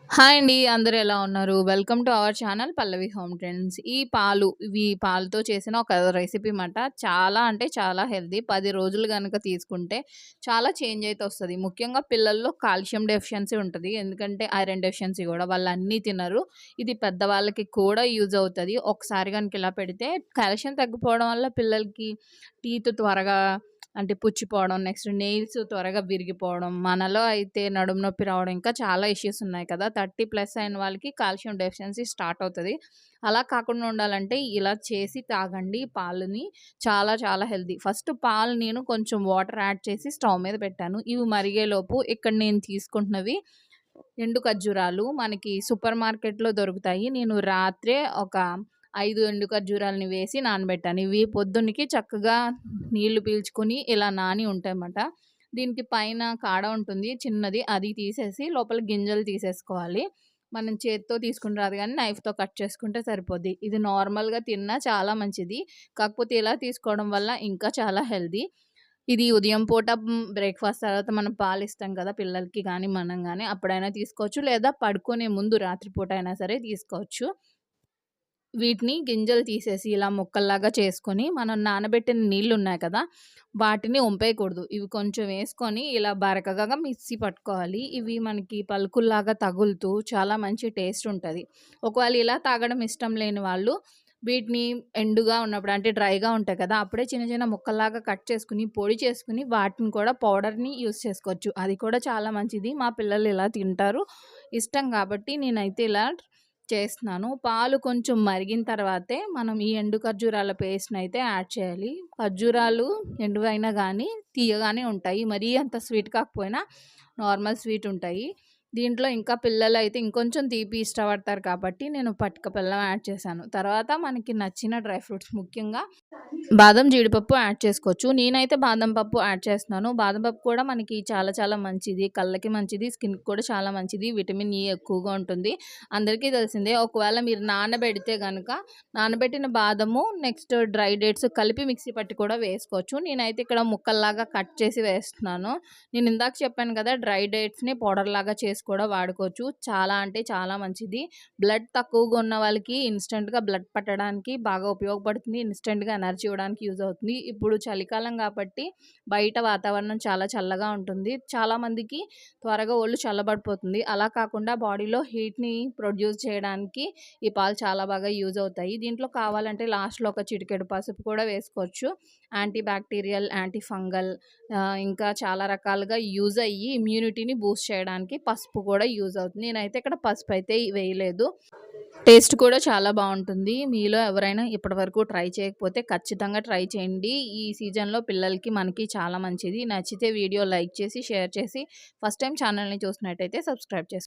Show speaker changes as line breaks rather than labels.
Hi అండి. అందరూ ఎలా ఉన్నారు? Welcome to our channel Pallavi home trends. ఈ పాలు, ఇవి పాలతో చేసిన ఒక రెసిపీ మాట. చాలా అంటే చాలా హెల్తీ. 10 రోజులు గనక తీసుకుంటే చాలా చేంజ్ అయితే వస్తది. ముఖ్యంగా పిల్లల్లో కాల్షియం డెఫిషియన్సీ ఉంటది. ఎందుకంటే ఐరన్ డెఫిషియన్సీ గూడా వాళ్ళన్నీ తినరు. ఇది పెద్దవాళ్ళకి కూడా యూజ్ అవుతది. ఒకసారి గనుక ఇలా పెడితే కాల్షియం తగ్గిపోవడం వల్ల పిల్లలకి టీత్ త్వరగా అంటే పుచ్చిపోవడం, నెక్స్ట్ నెయిల్స్ త్వరగా విరిగిపోవడం, మనలో అయితే నడుము నొప్పి రావడం, ఇంకా చాలా ఇష్యూస్ ఉన్నాయి కదా! 30+ అయిన వాళ్ళకి కాల్షియం డెఫిషియన్సీ స్టార్ట్ అవుతది. అలా కాకుండా ఉండాలంటే ఇలా చేసి తాగండి పాలని. చాలా చాలా హెల్తీ. ఫస్ట్ పాలు నేను కొంచెం వాటర్ యాడ్ చేసి స్టవ్ మీద పెట్టాను. ఇవి మరిగేలోపు ఇక్కడ నేను తీసుకుంటున్నవి ఎండు ఖర్జూరాలు మనకి సూపర్ మార్కెట్‌లో దొరుకుతాయి. నేను రాత్రే ఒక 5 ఎండు ఖర్జూరాలని వేసి నానబెట్టాను. ఇవి పొద్దున్నకి చక్కగా నీళ్లు పీల్చుకొని ఇలా నాని ఉంటాయన్నమాట. దీనికి పైన కాడ ఉంటుంది చిన్నది. అది తీసేసి లోపల గింజలు తీసేసుకోవాలి. మనం చేత్తో తీసుకుంటే రాదు గానీ నైఫ్‌తో కట్ చేసుకుంటే సరిపోద్ది. ఇది నార్మల్‌గా తిన్నా చాలా మంచిది. కాకపోతే ఇలా తీసుకోవడం వల్ల ఇంకా చాలా హెల్తీ. ఇది ఉదయం పూట బ్రేక్‌ఫాస్ట్ తర్వాత మనం పాలిస్తాం కదా! పిల్లలకి గానీ, మనం గానీ అప్పుడైనా తీసుకోవచ్చు. లేదా పడుకునే ముందు రాత్రి పూట అయినా సరే తీసుకోవచ్చు. వీటిని గింజలు తీసేసి ఇలా ముక్కల్లాగా చేసుకొని, మనం నానబెట్టిన నీళ్లున్నాయి కదా! వాటిని ఒంపేయకూడదు. ఇవి కొంచెం వేసుకొని ఇలా బరకగా మిక్సీ పట్టుకోవాలి. ఇవి మనకి పలుకుల్లాగా తగులుతూ చాలా మంచి టేస్ట్ ఉంటది. ఒకవేళ ఇలా తాగడం ఇష్టం లేని వాళ్ళు వీటిని ఎండుగా ఉన్నప్పుడు అంటే డ్రైగా ఉంటాయి కదా! అప్పుడే చిన్న చిన్న ముక్కల్లాగా కట్ చేసుకొని, పొడి చేసుకొని వాటిని కూడా పౌడర్‌ని యూజ్ చేసుకోవచ్చు. అది కూడా చాలా మంచిది. మా పిల్లలు ఇలా తింటారు. ఇష్టం కాబట్టి నేనైతే ఇలా చేస్తున్నాను. పాలు కొంచెం మరిగిన తర్వాతే మనం ఈ ఎండు ఖర్జూరాల పేస్ట్‌నయితే యాడ్ చేయాలి. ఖర్జూరాలు ఎండువైనా గానీ తియ్యగానే ఉంటాయి. మరీ అంత స్వీట్ కాకపోయినా నార్మల్ స్వీట్ ఉంటాయి. దీంట్లో ఇంకా పిల్లలైతే ఇంకొంచెం తీపి ఇష్టపడతారు కాబట్టి నేను పటిక బెల్లం యాడ్ చేశాను. తర్వాత మనకి నచ్చిన డ్రై ఫ్రూట్స్ ముఖ్యంగా బాదం, జీడిపప్పు యాడ్ చేసుకోవచ్చు. నేనైతే బాదం పప్పు యాడ్ చేస్తున్నాను. బాదం పప్పు కూడా మనకి చాలా చాలా మంచిది. కళ్ళకి మంచిది, స్కిన్‌కి కూడా చాలా మంచిది. విటమిన్ ఇ ఎక్కువగా ఉంటుంది. అందరికీ తెలిసిందే. ఒకవేళ మీరు నానబెడితే గనక నానబెట్టిన బాదము, నెక్స్ట్ డ్రై డేట్స్ కలిపి మిక్సీ పట్టి కూడా వేసుకోవచ్చు. నేనైతే ఇక్కడ ముక్కల్లాగా కట్ చేసి వేస్తున్నాను. నేను ఇందాక చెప్పాను కదా! డ్రై డేట్స్‌ని పౌడర్‌లాగా చేసి కూడా వాడుకోవచ్చు. చాలా అంటే చాలా మంచిది. బ్లడ్ తక్కువగా ఉన్న వాళ్ళకి ఇన్‌స్టంట్‌గా బ్లడ్ పట్టడానికి బాగా ఉపయోగపడుతుంది. ఇన్‌స్టంట్‌గా ఎనర్జీ ఇవ్వడానికి యూజ్ అవుతుంది. ఇప్పుడు చలికాలం కాబట్టి బయట వాతావరణం చాలా చల్లగా ఉంటుంది. చాలామందికి త్వరగా ఒళ్ళు చల్లబడిపోతుంది. అలా కాకుండా బాడీలో హీట్‌ని ప్రొడ్యూస్ చేయడానికి ఈ పాలు చాలా బాగా యూజ్ అవుతాయి. దీంట్లో కావాలంటే లాస్ట్‌లో ఒక చిటికెడు పసుపు కూడా వేసుకోవచ్చు. యాంటీ బ్యాక్టీరియల్, యాంటీ ఫంగల్ ఇంకా చాలా రకాలుగా యూజ్ అయ్యి ఇమ్యూనిటీని బూస్ట్ చేయడానికి పసుపు కూడా యూజ్ అవుతుంది. నేనైతే ఇక్కడ పసుపయితే వేయలేదు. టేస్ట్ కూడా చాలా బావుంటుంది. మీలో ఎవరైనా ఇప్పటివరకు ట్రై చేయకపోతే ఖచ్చితంగా ట్రై చేయండి. ఈ సీజన్‌లో పిల్లలకి, మనకి చాలా మంచిది. నచ్చితే వీడియో లైక్ చేసి, షేర్ చేసి, ఫస్ట్ టైమ్ ఛానల్‌ని చూసినట్టయితే సబ్స్క్రైబ్ చేసుకోండి.